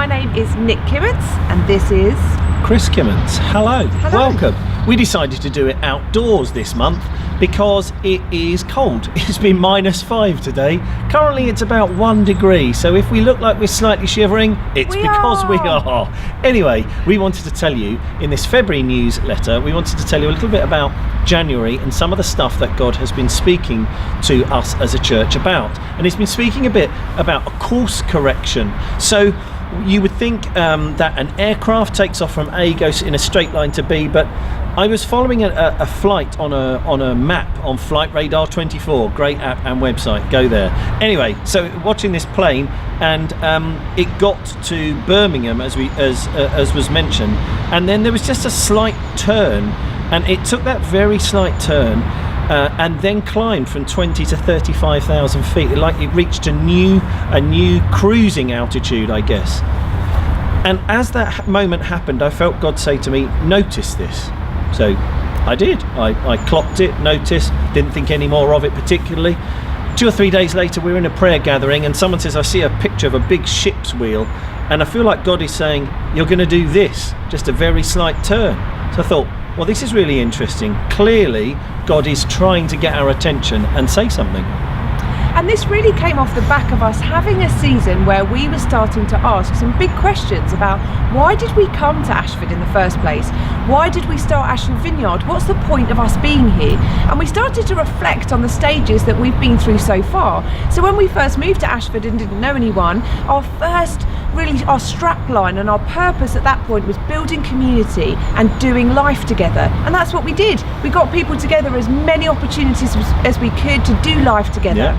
my name is Nic and this is Chris Kimmons. Hello. Hello. Welcome. We decided to do it outdoors this month because it is cold. It's been -5 today. Currently it's about 1 degree, so if we look like we're slightly shivering, it's because we are. Anyway, we wanted to tell you in this February newsletter, we wanted to tell you a little bit about January and some of the stuff that God has been speaking to us as a church about. And he's been speaking a bit about a course correction. So you would think that an aircraft takes off from A, goes in a straight line to B, but I was following a flight on a map on Flight Radar 24, great app and website, go there. Anyway, so watching this plane, and it got to Birmingham as was mentioned, and then there was just a slight turn, and it took that very slight turn and then climbed from 20 to 35,000 feet. Like it reached a new cruising altitude, I guess. And as that moment happened, I felt God say to me, notice this. So I did. I clocked it, noticed, didn't think any more of it particularly. 2 or 3 days later, we're in a prayer gathering and someone says, I see a picture of a big ship's wheel, and I feel like God is saying, you're going to do this, just a very slight turn. So I thought, well, this is really interesting. Clearly, God is trying to get our attention and say something. And this really came off the back of us having a season where we were starting to ask some big questions about why did we come to Ashford in the first place? Why did we start Ashford Vineyard? What's the point of us being here? And we started to reflect on the stages that we've been through so far. So when we first moved to Ashford and didn't know anyone, our strapline and our purpose at that point was building community and doing life together. And that's what we did. We got people together, as many opportunities as we could to do life together. Yeah.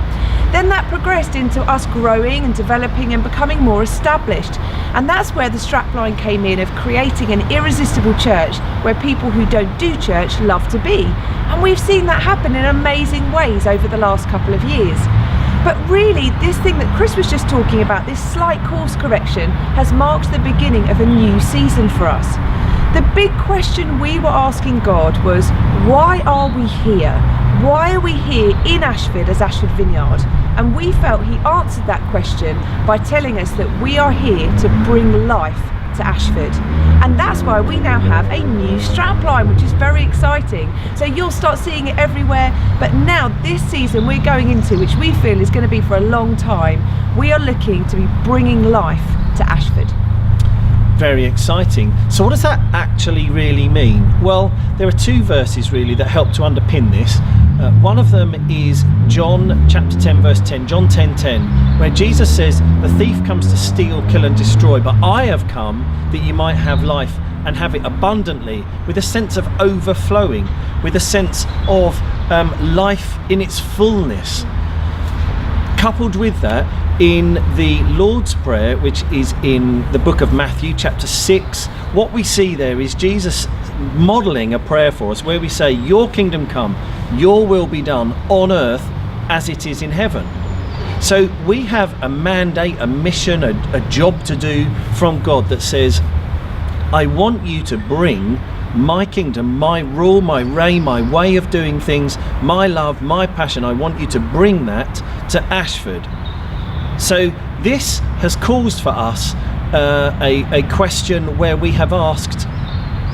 Then that progressed into us growing and developing and becoming more established. And that's where the strapline came in, of creating an irresistible church where people who don't do church love to be. And we've seen that happen in amazing ways over the last couple of years. But really, this thing that Chris was just talking about, this slight course correction, has marked the beginning of a new season for us. The big question we were asking God was, why are we here? Why are we here in Ashford as Ashford Vineyard? And we felt he answered that question by telling us that we are here to bring life to Ashford. And that's why we now have a new strapline, which is very exciting. So you'll start seeing it everywhere. But now this season we're going into, which we feel is going to be for a long time, we are looking to be bringing life to Ashford. Very exciting. So what does that actually really mean? Well, there are 2 verses really that help to underpin this. One of them is John chapter 10 verse 10, John 10:10, where Jesus says, the thief comes to steal, kill and destroy, but I have come that you might have life and have it abundantly, with a sense of overflowing, with a sense of life in its fullness. Coupled with that, in the Lord's Prayer, which is in the book of Matthew chapter 6, what we see there is Jesus modelling a prayer for us where we say, your kingdom come, your will be done on earth as it is in heaven. So we have a mandate, a mission, a job to do from God that says, I want you to bring my kingdom, my rule, my reign, my way of doing things, my love, my passion. I want you to bring that to Ashford. So this has caused for us a question where we have asked,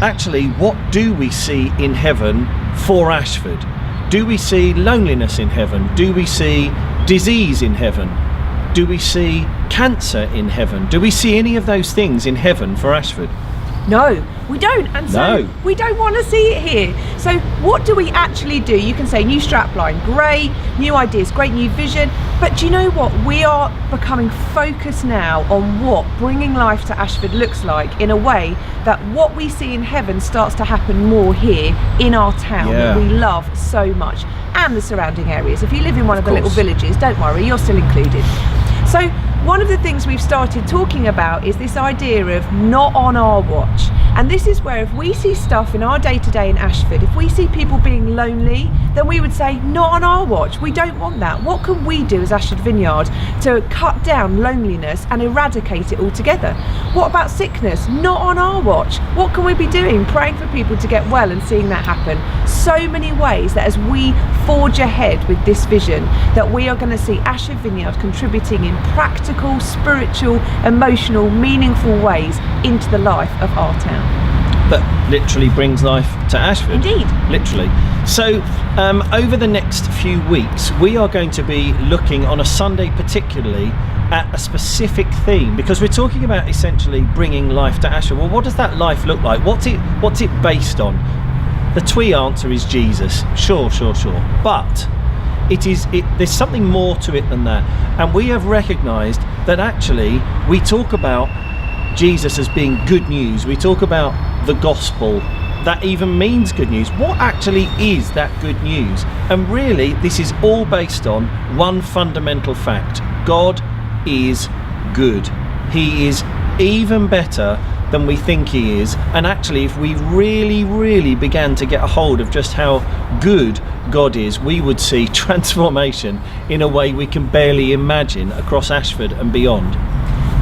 actually, what do we see in heaven for Ashford? Do we see loneliness in heaven? Do we see disease in heaven? Do we see cancer in heaven? Do we see any of those things in heaven for Ashford? No, we don't, and so we don't want to see it here. So what do we actually do? You can say new strapline, great, new ideas, great new vision, but do you know what? We are becoming focused now on what bringing life to Ashford looks like, in a way that what we see in heaven starts to happen more here in our town that we love so much, and the surrounding areas. If you live in one of the little villages, don't worry, you're still included. So one of the things we've started talking about is this idea of not on our watch. And this is where, if we see stuff in our day-to-day in Ashford, if we see people being lonely, then we would say, not on our watch. We don't want that. What can we do as Ashford Vineyard to cut put down loneliness and eradicate it altogether. What about sickness? Not on our watch. What can we be doing? Praying for people to get well and seeing that happen. So many ways that as we forge ahead with this vision, that we are going to see Ashford Vineyard contributing in practical, spiritual, emotional, meaningful ways into the life of our town. That literally brings life to Ashford. Indeed. Literally. So over the next few weeks, we are going to be looking on a Sunday particularly at a specific theme, because we're talking about essentially bringing life to Ashford. Well, what does that life look like? What's it based on? The twee answer is Jesus. Sure. But there's something more to it than that. And we have recognised that actually we talk about Jesus as being good news. We talk about the gospel. That even means good news. What actually is that good news? And really, this is all based on one fundamental fact. God is good. He is even better than we think he is. And actually, if we really began to get a hold of just how good God is, we would see transformation in a way we can barely imagine across Ashford and beyond.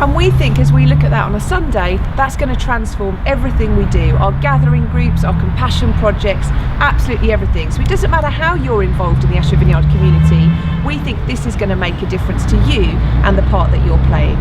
And we think as we look at that on a Sunday, that's going to transform everything we do. Our gathering groups, our compassion projects, absolutely everything. So it doesn't matter how you're involved in the Ashford Vineyard community, we think this is going to make a difference to you and the part that you're playing.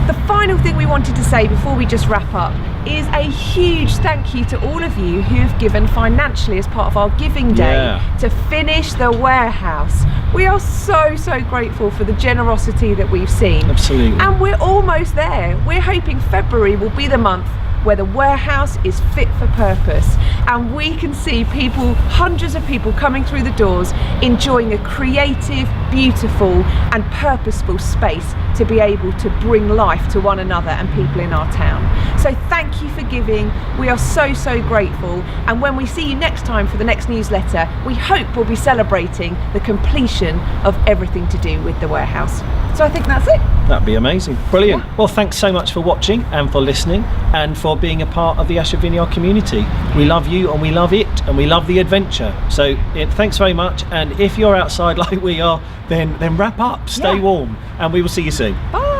The final thing we wanted to say before we just wrap up is a huge thank you to all of you who have given financially as part of our giving day to finish the warehouse. We are so grateful for the generosity that we've seen. Absolutely. And we're almost there. We're hoping February will be the month where the warehouse is fit for purpose and we can see people, hundreds of people coming through the doors enjoying a creative, beautiful and purposeful space to be able to bring life to one another and people in our town. So thank you for giving. We are so grateful, and when we see you next time for the next newsletter, we hope we'll be celebrating the completion of everything to do with the warehouse. So I think that's it. That'd be amazing. Brilliant. Yeah. Well, thanks so much for watching and for listening and for being a part of the Ashford Vineyard community. We love you and we love it and we love the adventure. So thanks very much. And if you're outside like we are, then wrap up, stay warm, and we will see you soon. Bye.